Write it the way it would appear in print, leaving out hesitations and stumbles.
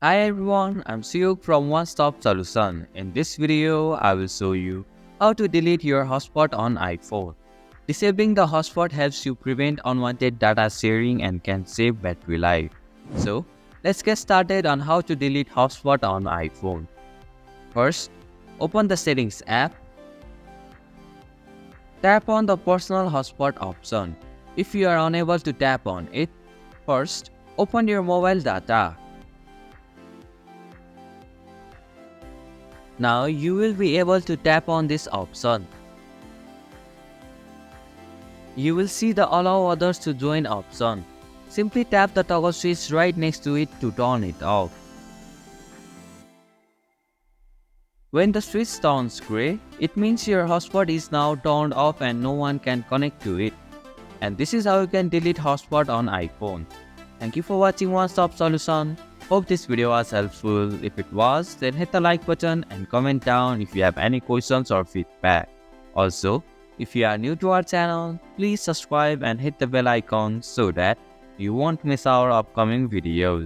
Hi everyone, I'm Suyuk from One Stop Solution. In this video, I will show you how to delete your hotspot on iPhone. Disabling the hotspot helps you prevent unwanted data sharing and can save battery life. So, let's get started on how to delete hotspot on iPhone. First, open the Settings app. Tap on the Personal Hotspot option. If you are unable to tap on it, first, open your mobile data. Now you will be able to tap on this option. You will see the Allow Others to Join option. Simply tap the toggle switch right next to it to turn it off. When the switch turns grey, it means your hotspot is now turned off and no one can connect to it. And this is how you can delete hotspot on iPhone. Thank you for watching One Stop Solution. Hope this video was helpful. If it was, then hit the like button and comment down if you have any questions or feedback. Also, if you are new to our channel, please subscribe and hit the bell icon so that you won't miss our upcoming videos.